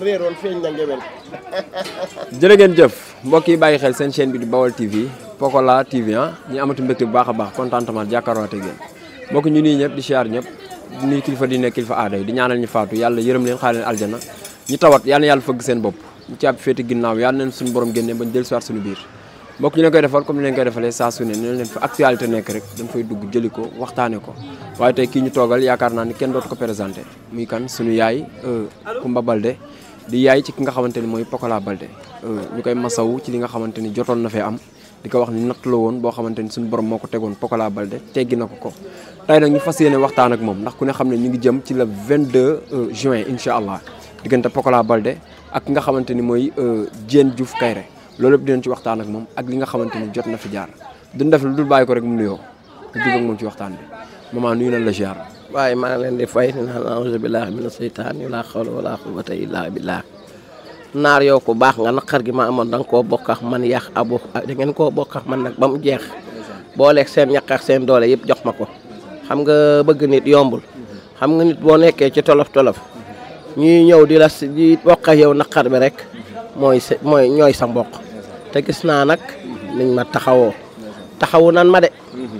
réeroon feeñ na ngewel jërë ngeen jëf mbokk yi bàyyi xel seen chaîne bi di Baol TV Pokola TV ñu amatu mbégte bu baax a baax contentement jàkkaarloo ak yéen mbokk ñu nii ñëpp di siyaar ñëpp di nuyu kilifa di nekk kilifa aada yi di ñaanal ñu faatu yàlla yërëm leen xaar leen aljana ñu tawat yal na yàlla fëgg seen bopp ñu ci ab féeti ginnaaw yal nañ suñu borom génne bañ dellu siwaat suñu biir mbokk ñu leen koy defal comme ni leen koy defalee saa su ne ne leen fa actualité nekk rek dañ fay dugg jëli ko waxtaane ko waaye tey kii ñu toogal yaakaar naa ni kenn dootu ko présenté muy kan suñu yaay Coumba Baldé di yaay ci ki nga xamante ni mooy Pokola Baldé ñu koy masawu ci li nga xamante ni jotoon na fee am di ko wax ni natt la woon boo xamante ni suñu borom moo ko tegoon Pokola Baldé teggi na ko tey nag ñu fas yéene waxtaan ak moom ndax ku ne xam ne ñu ngi jëm ci le 22 juin incha allah diggante Pokola Baldé ak ki nga xamante ni mooy Diène Diouf Kairé loolu yëpp dinañ ci waxtaan ak moom ak li nga xamante ni jot na fi jaar duñ def lu dul bàyyi ko rek mu nuyoo ñu dugg ak moom ci waxtaan bi maman nuyu nañ la ziar. waaye maa ngi leen di fay naan auzu billahi mina seytaani laa xawla wala quwwata illa billah naar yow ko baax nga naqar gi ma amoon da nga koo bokk ak man yàq abu da ngeen koo bokk ak man nag ba mu jeex booleeg seen ñaq ak seen doole yëpp jox ma ko xam nga bëgg nit yombul xam nga nit boo nekkee ci tolof ñuy ñëw di bokk ak yow naqar bi rek mooy ñooy sa mbokk te gis naa nag niñ ma taxawu nan ma de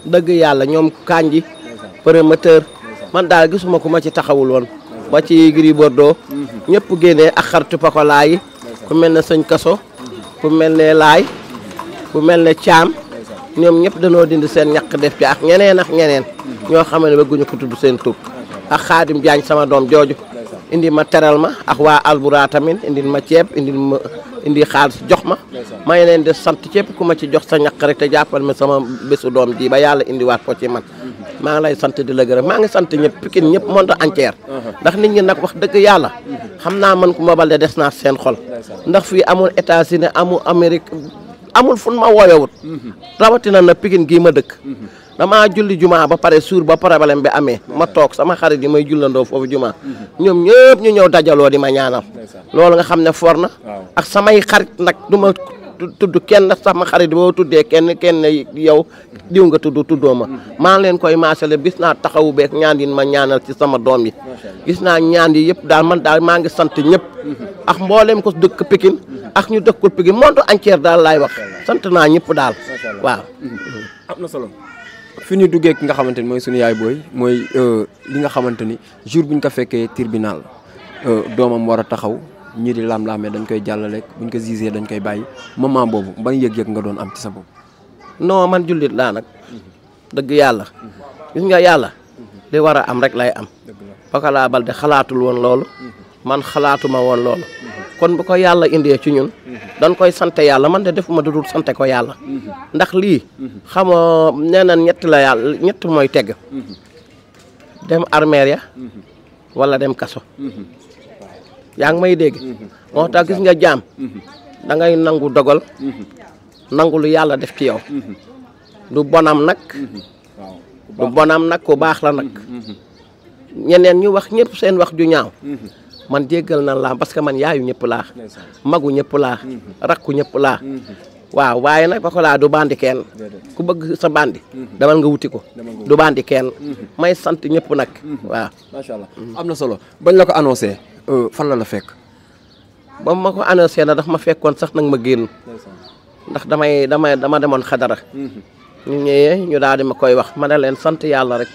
dëgg yàlla ñoom Kandji promoteur man daal gisuma ku ma ci taxawul woon ba ci Gris Bordeaux ñëpp génnee ak xaritu Pokola yi ku mel ne sëñ Kaso ku mel ne Laay ku mel ne Caam ñoom ñëpp dañoo dindi seen ñaq def ci ak ñeneen ñoo xam ne bëgguñu ko tudd seen tur ak Xaadim Jaañ sama doom jooju indi ma teral ma ak waa Albura tamit indil ma ceeb indi xaalis jox ma may leen di sant képp ku ma ci jox sa ñaq rek te jàppal ma sama bésu doom ji ba yàlla indiwaat ko ci man maa ngi lay sant di la gërëm maa ngi sant ñëpp Pikine ñëpp monde entier ndax nit ñi nag wax dëgg yàlla xam naa man Coumba Baldé des naa seen xol ndax fii amul États-Unis amul Amérique amul fu ma wooyowut rawatina na Pikine gii ma dëkk damaa julli juma ba pare suur ba problème bi amee ma toog sama xarit yi may jullandoo foofu juma ñoom ñëpp ñu ñëw dajaloo di ma ñaanal loolu nga xam ne for na ak samay xarit nag du ma tudd kenn sama xarit boo tuddee kenn yow diw nga tuddoo ma maa ngi leen koy maasale gis naa taxawu beek ñaan yi ma ñaanal ci sama doom yi gis naa ñaan yi yëpp daal man daal maa ngi sant ñëpp ak mboolem ko dëkk Pikine ak ñu dëkkul Pikine monde entier daal laay wax sant naa ñëpp daal waaw am na solo fi ñu duggee ki nga xamante ni mooy suñu yaay booy mooy li nga xamante ni jour bu ñu ko fekkee tribunal doomam war a taxaw ñii di lam-laamee dañ koy jàllale buñ ko gisee dañ koy bàyyi moment boobu ban yëg-yëg nga doon am ci sa bopp. non man jullit laa nag dëgg yàlla gis nga yàlla li war a am rek lay am Pokola Baldé xalaatul woon loolu man xalaatuma woon loolu kon bu ko yàlla indee ci ñun dañ koy sante yàlla man de defuma dudul sante ko yàlla ndax lii xamoo nee na ñett la yàlla ñett mooy tegg dem armeer ya wala dem kaso yaa ngi may dégg moo tax gis nga jaam da ngay nangu dogal nangu lu yàlla def ci yow du bonam nag ku baax la nag ñeneen ñu wax ñëpp seen wax ju ñaaw man jéggal na laa parce que man yaayu ñëpp laa magu ñëpp laa rakku ñëpp laa waaw waaye nag Pokola du bandi kenn ku bëgg sa bandi demal nga wuti ko du bandi kenn may sant ñëpp nag waaw macha allah am na solo bañ la ko annoncé fan la fekk ba ma ko annoncé na daf ma fekkoon sax nag ma génn ndax dama demoon xadara ñu ñëwee ñu daal di ma koy wax ma ne leen sant yàlla rek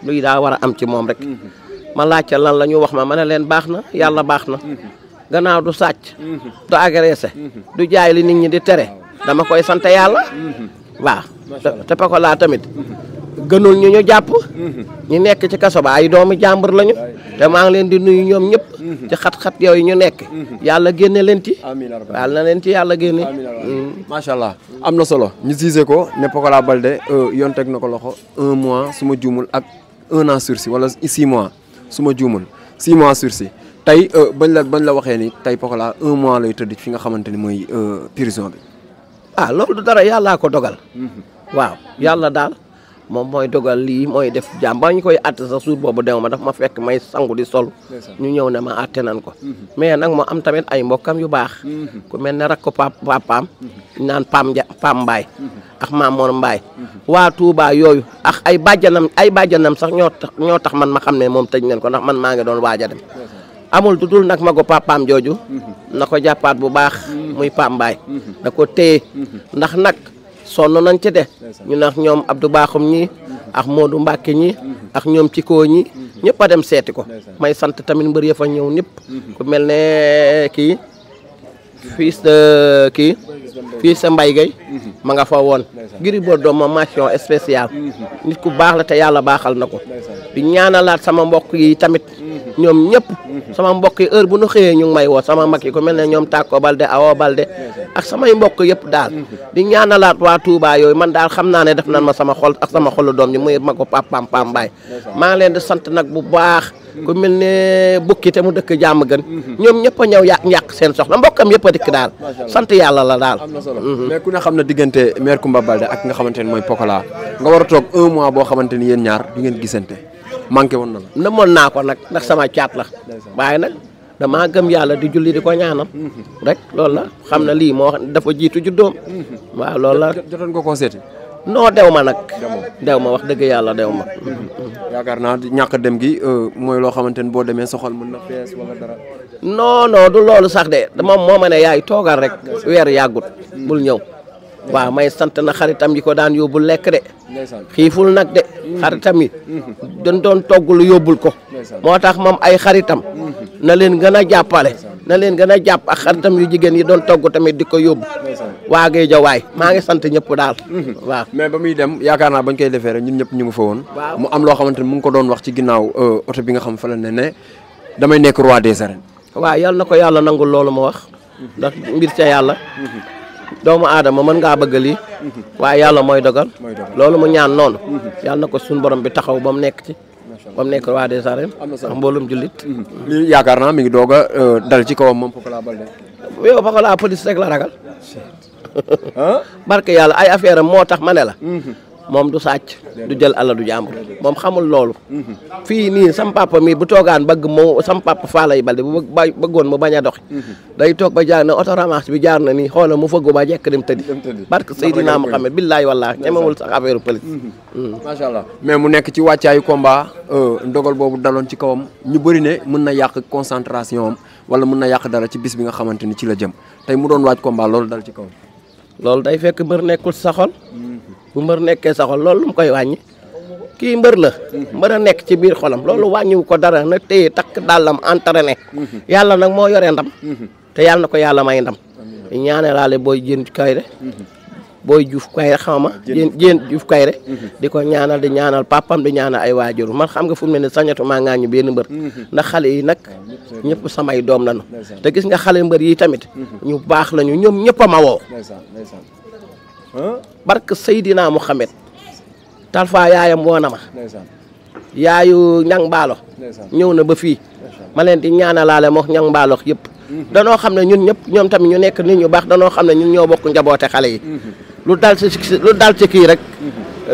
luy daa war a am ci moom rek ma laajte lan la ñu wax ma ne leen baax na yàlla baax na gannaaw du sàcc du agressé du jaay li nit ñi di tere dama koy sant yàlla waaw te Pokola tamit gënul ñu jàpp ñu nekk ci kaso ba ay doomi jàmbur lañu te maa ngi leen di nuyu ñoom ñëpp ci xat-xat yooyu ñu nekk yàlla génne leen ci yàlla na leen ci yàlla génne macha allah am na solo ñu gisee ko ne Pokola Baldé yoon teg na ko loxo 1 mois su ma juumul ak 1 an sursis wala 6 mois su ma juumul 6 mois sursis tey bañ la waxee ni tey Pokola 1 mois lay tëdd fi nga xamante ni mooy prison bi loolu du dara yàllaa ko dogal waaw yàlla daal moom mooy dogal lii mooy def jàmm ba ñu koy àtte sa suur boobu dew ma daf ma fekk may sangu di sol ñu ñëw ne ma àtte nan ko mais nag moo am tamit ay mbokkam yu baax ku mel ne rak ko papaam naan Pam Mbaay ak Mamour Mbaay waa Touba yooyu ak ay bàjjanam sax ñoo tax man ma xam ne moom tëj neen ko ndax man maa ngi doon waaj a dem amul du dul nag mago papaam jooju na ko jàppaat bu baax muy Pambaay da ko téye ndax nag sonn nañ ci de ñu nax ñoom Abdou Bakhoum ñi ak Modou Mbacke ñi ak ñoom ci koo ñi ñëpp a dem seeti ko may sant tamit mbër ya fa ñëw ñëpp ku mel ne kii fils de Mbaye Gueye ma nga fa woon Gris Bordeaux ma mention spéciale nit ku baax la te yàlla baaxal na ko di ñaanalaat sama mbokk yi tamit ñoom ñëpp sama mbokk yi heure bu nu xëyee ñu ngi may woo sama mag yi ku mel ne ñoom Tako Balde Awo Balde ak samay mbokk yëpp daal di ñaanalaat waa Touba yooyu man daal xam naa ne def nan ma sama xol ak sama xolu doom ji muy ma ko papaam Pambaay maa ngi leen di sant nag bu baax ku mel ne bukki te mu dëkk jàmm gën ñoom ñëpp a ñëw yàq seen soxla mbokkam yëpp a dikk daal sant yàlla la daal. am na solo mais ku ne xam na diggante maire Coumba Baldé ak nga xamante ne mooy Pokola nga war a toog 1 mois boo xamante ni yéen ñaar du ngeen gisante manqué woon na la. namoon naa ko nag ndax sama caat la waaye nag damaa gëm yàlla di julli di ko ñaanal rek loolu la xam na lii moo dafa jiitu juddoom waaw loolu la. jotoon nga koo seeti. non dew ma nag. dew ma wax dëgg yàlla dew ma. yaakaar naa ñàkk dem gi mooy loo xamante ni boo demee soxal mën na fees wala dara. non du loolu sax de moom moo ma ne yaay toogal rek weer yàggut bul ñëw waaw may sant na xaritam yi ko daan yóbbul lekk de xiiful nag de xaritam yi dañ doon togg lu yóbbul ko moo tax moom ay xaritam na leen gën a jàppale na leen gën a jàpp ak xaritam yu jigéen yi doon togg tamit di ko yóbbu waa Géejawaay maa ngi sant ñëpp daal waaw. mais ba muy dem yaakaar naa bañ koy defee rek ñun ñëpp ñu ngi fa woon mu am loo xamante ni mu ngi ko doon wax ci ginnaaw oto bi nga xam fa la ne damay nekk roi des arènes. waaw yal na ko yàlla nangul loolu ma wax ndax mbir ca yàlla doomu aadama mën ngaa bëgg lii waaye yàlla mooy dogal loolu mu ñaan noonu yàlla na ko suñu borom bi taxaw ba mu nekk ci ba mu nekk roi des arènes ndax mboolum jullit lii yaakaar naa mi ngi doog a dal ci kawam moom Pokola Baldé. yow Pokola police rek la ragal barke yàlla ay affaire am moo tax ma ne la moom du sàcc du jël ala du jàmbur moom xamul loolu fii nii sam papa mi bu toogaan bëgg moo sam papa Falaye Baldé bu bëggoon mu bañ a doxi day toog ba jaar na auto ramas bi jaar na nii xoola mu fëggu ba jekk dem tëddi barke Seydina Muhammad billahi wallahi ñemewul sax affaire police macha allah mais mu nekk ci wàccaayu combat ndogal boobu daloon ci kawam ñu bëri ne mën na yàq concentration am wala mën na yàq dara ci bis bi nga xamante ni ci la jëm tey mu doon waaj combat loolu dal ci kawam loolu day fekk mbër nekkul sa xol bu mbër nekkee sa xol loolu lu mu koy wàññi kii mbër la mbër a nekk ci biir xolam loolu wàññiwu ko dara na téye takk dàllam entraîné yàlla nag moo yore ndam te yàlla na ko yàlla may ndam ñaane laale booy jën kayre booy juuf kayre xaw ma jën juuf kayre di ko ñaanal di ñaanal papam di ñaanal ay waajur man xam nga fu mu ne ni sañatu maa ngaa ñu benn mbër ndax xale yi nag ñëpp samay doom lañu te gis nga xale mbër yi tamit ñu baax lañu ñoom ñëpp a ma woo barke Seydina Muhammad talfa yaayam woo na ma yaayu ñang baalo ñëw na ba fii ma leen di ñaanalaale moo ñang baalo yëpp danoo xam ne ñun ñëpp ñoom tamit ñu nekk nit ñu baax danoo xam ne ñun ñoo bokk njaboote xale yi lu dal ci kii rek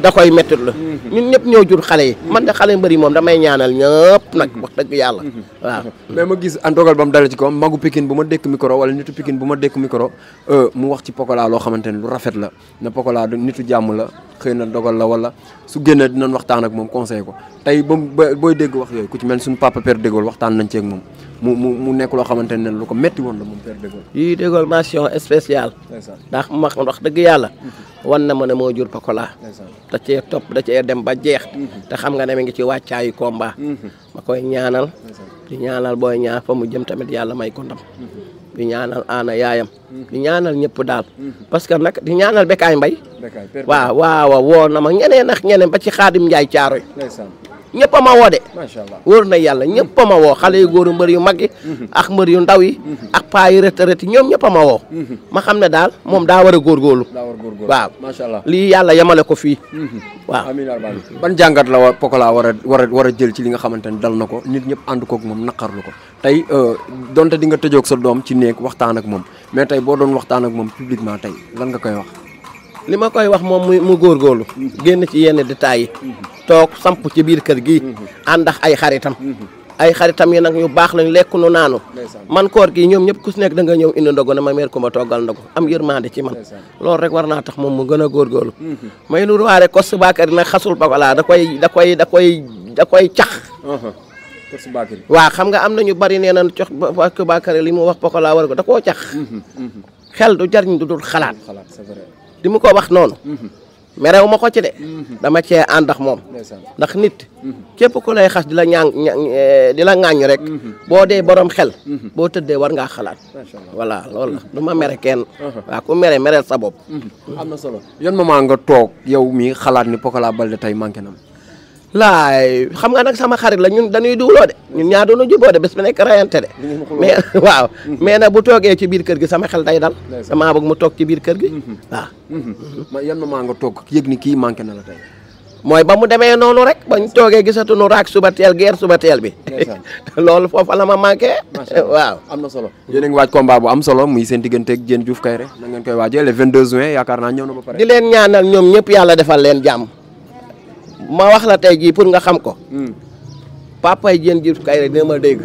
da koy métti la ñun ñëpp ñoo jur xale yi man de xale mbëri moom damay ñaanal ñëpp nag wax dëgg yàlla waaw mais ma gis ndogal ba mu dale ci kawam magu Pikine bu ma dékk micro wala nitu Pikine bu ma dékk micro mu wax ci Pokola loo xamante ne lu rafet la ne Pokola nitu jàmm la xëy na dogal la wala su génnee dinañ waxtaan ak moom conseil ko tey ba booy dégg wax yooyu ku ci mel suñu papa Père De Gaulle waxtaan nañ ci ak moom mu nekk loo xamante ne lu ko metti woon la moom Père De Gaulle yii De Gaulle mention spéciale ndax ma wax dëgg yàlla wan na ma ne moo jur Pokola da cee topp da cee dem ba jeex te xam nga ne mi ngi ci wàccaayu combat ma koy ñaanal di ñaanal booy ñaar fa mu jëm tamit yàlla may ko ndam di ñaanal aana yaayam di ñaanal ñëpp daal parce que nag di ñaanal Bécaye Mbaye waaw woo na ma ñeneen ak ñeneen ba ci Xaadim Njaay Caaroy ñëpp a ma woo de wóor na yàlla ñëpp a ma woo xale yu góoru mbër yu mag yi ak mbër yu ndaw yi ak paa yi retraité ñoom ñëpp a ma woo ma xam ne daal moom daa war a góorgóorlu waaw macha allah lii yàlla yemale ko fii waaw amiin ban jàngat la Pokola war a jël ci li nga xamante ne dal na ko nit ñëpp ànd kook moom naqarlu ko tey donte di nga tëjoog sa doom ci néeg waxtaan ak moom mais tey boo doon waxtaan ak moom publiquement tey lan nga koy wax li ma koy wax moom mu góorgóorlu génn ci yenn détails yi toog samp ci biir kër gi ànd ak ay xaritam yi nag ñu baax lañ lekk nu naanu man koor gi ñoom ñëpp ku si nekk da nga ñëw indi ndogu na ma meer ko ma toggal ndogu am yërmande ci man loolu rek war naa tax moom mu gën a góorgóorlu may lu waare kos Bakary nag xasul Pokola da koy cax waaw xam nga am nañu bari nee nañ cox Bakary li mu wax Pokola war ko da koo cax xel du jariñ du dul xalaat di mu ko wax noonu merew ma ko ci de dama cee ànd ak moom ndax nit képp ku lay xas di la di la ŋaañ rek boo dee borom xel boo tëddee war ngaa xalaat voilà loolu la du ma mere kenn waaw ku mereel sa bopp am na solo yan moment nga toog yow mi xalaat ni Pokola Baldé tey manqué na laay xam nga nag sama xarit la ñun dañuy duuloo de ñun ñaar doonu juboo de bés bu nekk rayante de mais waaw mais nag bu toogee ci biir kër gi sama xel day dal damaa bëgg mu toog ci biir kër gi waaw yan moment nga toog yëg ni kii manqué na la tey mooy ba mu demee noonu rek bañ toogee gisatuñu raak suba teel guerre suba teel bi loolu foofu la ma manqué waaw am na solo yéen a ngi waaj combat bu am solo muy seen digganteeg Diène Diouf Kaïré na ngeen koy waajee le 22 juin yaakaar naa ñëw na ba pare di leen ñaanal ñoom ñëpp yàlla defal leen jàmm ma wax la tey jii pour nga xam ko papay Diène Diouf Kaïré dina ma dégg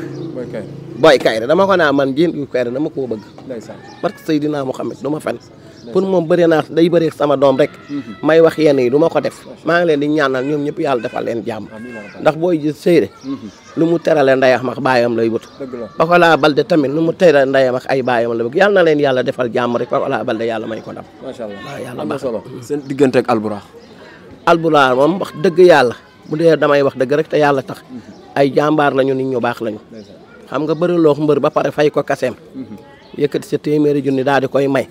Boy Kaïré dama ko naa man Diène Diouf Kaïré dama koo bëgg parce que Seydina Mouhamed du ma fen pour moom bëri naa day bëri sama doom rek may wax yenn yi du ma ko def maa ngi leen di ñaanal ñoom ñëpp yàlla defal leen jàmm ndax booy gis Seyre lu mu terale ndeyam ak baayam lay wut Pokola Baldé tamit lu mu terale ndeyam ak ay baayam la bëgg yàlla na leen yàlla defal jàmm rek Pokola Baldé yàlla may ko ndam macha Allah waaw yàlla am na solo seen diggante ak Albourakh Albourakh moom wax dëgg yàlla bu dee damay wax dëgg rek te yàlla tax ay jàmbaar lañu nit ñu baax lañu xam nga bëri loox mbër ba pare fay ko kaseem yëkkati sa téeméeri junni daal di koy may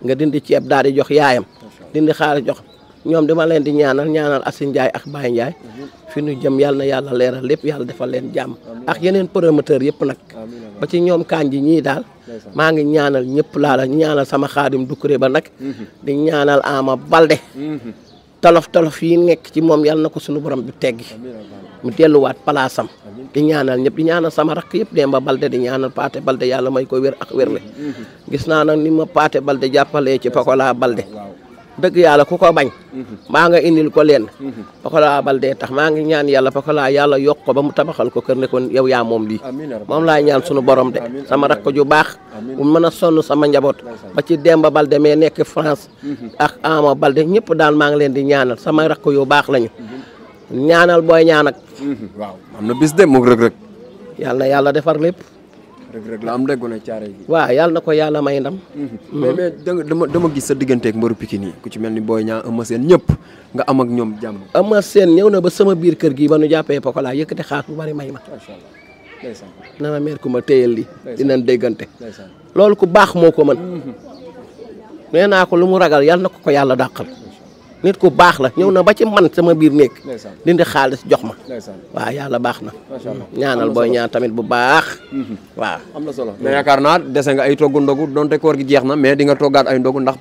nga dindi ceeb daal di jox yaayam dindi xaalis jox ñoom dama leen di ñaanal Assane Ndiaye ak Baye Ndiaye fi ñu jëm yàlla na yàlla leeral lépp yàlla defal leen jàmm ak yeneen promoteur yëpp nag ba ci ñoom Kandji ñii daal maa ngi ñaanal ñëpp laala ñaanal sama xaadim Doucouré ba nag di ñaanal Ama Baldé tolof yi nekk ci moom yàlla na ko suñu borom bi teggi mu delluwaat palaasam di ñaanal ñëpp di ñaanal sama rakk yëpp Demba Baldé di ñaanal Pathé Baldé yàlla may ko wér ak wérle gis naa nag ni ma Pathé Baldé jàppalee ci Pokola Baldé dëgg yàlla ku ko bañ maa nga indil ko leen Pokola Baldé tax maa ngi ñaan yàlla Pokola yàlla yokk ko ba mu tabaxal ko kër ne ko yow yaa moom lii moom laay ñaan sunu borom de sama rakk ju baax bu mën a sonn sama njaboot ba ci Demba Baldé mais nekk France ak Ama Baldé ñëpp daal maa ngi leen di ñaanal sama rakk yu baax lañu ñaanal booy ñaan ak waaw am na bis de moom rëg-rëg yàlla na yàlla defar lépp rëg-rëg la am déggu na caare gi waaw yàlla na ko yàlla may ndam mais dama gis sa digganteeg mbëru Pikine yi ku ci mel ni Boy Niang Eumeu Sène ñëpp nga am ak ñoom jàmm Eumeu Sène ñëw na ba sama biir kër gi ba nu jàppee Pokola yëkkati xaas bu bari may ma na ma meer ku ma téyel li dinañ déggante loolu ku baax moo ko mën nee naa ko lu mu ragal yàlla na ko yàlla dàqal nit ku baax la ñëw na ba ci man sama biir néeg dindi xaalis jox ma waaw yàlla baax na ñaanal Boy Niang tamit bu baax waaw am na solo mais yaakaar naa dese nga ay togg ndogu donte koor gi jeex na mais di nga toggaat ay ndogu ndax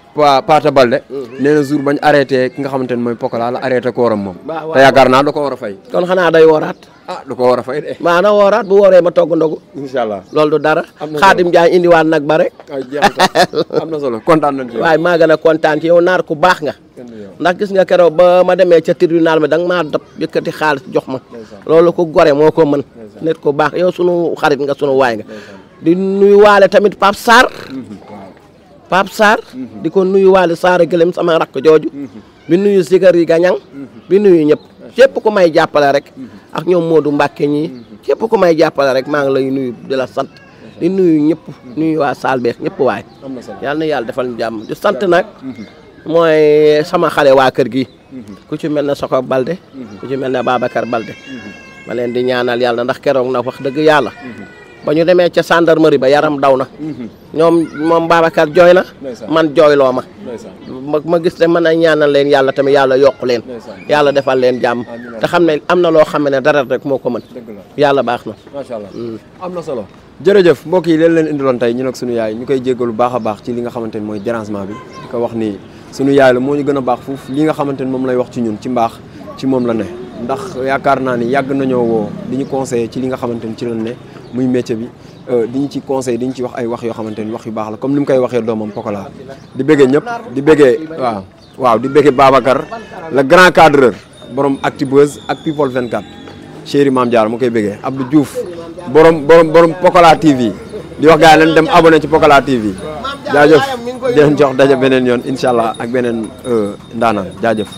Pathé Baldé nee na jour bañ arrêté ki nga xamante ne mooy Pokola la arrêté kooram moom te yaakaar naa da ko war a fay kon xanaa day wooraat da ko war a fay de waaw na wooraat bu wooree ma togg ndogu inshallah loolu du dara Xaadim Njaay indiwaat nag ba rek am na solo kontaan nañ ci waaye maa gën a kontaan ci yow naar ku baax nga ndax gis nga keroog ba ma demee ca tribunal bi da nga maa dab yëkkati xaalis jox ma loolu ku gore moo ko mën nit ku baax yow sunu xarit nga sunu waay nga di nuyu waale tamit Pape Sarr di ko nuyu waale Sarr gëlëm sama rakk jooju bi nuyu sigar yi gañang bi nuyu ñëpp képp ku may jàppale rek ak ñoom Modou Mbacke ñii képp ku may jàppale rek maa ngi lay nuyu di la sant di nuyu ñëpp nuyu waa Saal beex ñëpp waay yàlla na yàlla defal ñu jàmm di sant nag mooy sama xale waa kër gi ku ci mel ne Soko Baldé ku ci mel ne Babacar Baldé ma leen di ñaanal yàlla ndax keroog na wax dëgg yàlla ba ñu demee ca gendarmerie ba yaram daw na moom Babacar jooy na man jooyloo ma gis ne mën a ñaanal leen yàlla tamit yàlla yokk leen yàlla defal leen jàmm te xam ne am na loo xam ne dara rek moo ko mën yàlla baax na macha allah am na solo jërëjëf mbokk yi leen indiloon tey ñu nag sunu yaay ñu koy jéggalu baax a baax ci li nga xamante ne mooy dérangement bi di ko wax ni sunu yaay la moo ñu gën a baax foofu li nga xamante ne moom lay wax ci ñun ci mbaax ci moom la ne ndax yaakaar naa ni yàgg nañoo woo di ñu conseillé ci li nga xamante ni ci la ne muy métier bi di ñu ci conseillé di ñu ci wax ay wax yoo xamante ni wax yu baax la comme ni mu koy waxee doomam Pokola di bëggee ñëpp di bëggee waaw di bëggee Babacar le grand cadreur borom Actubuzz ak People 24 chéri Mame Diarra mu koy bëggee Abdou Diouf borom Pokola TV di wax gars yi leen dem abonné ci Pokola TV jaajëf di leen jox daje beneen yoon incha allah ak beneen ndaanaan jaajëf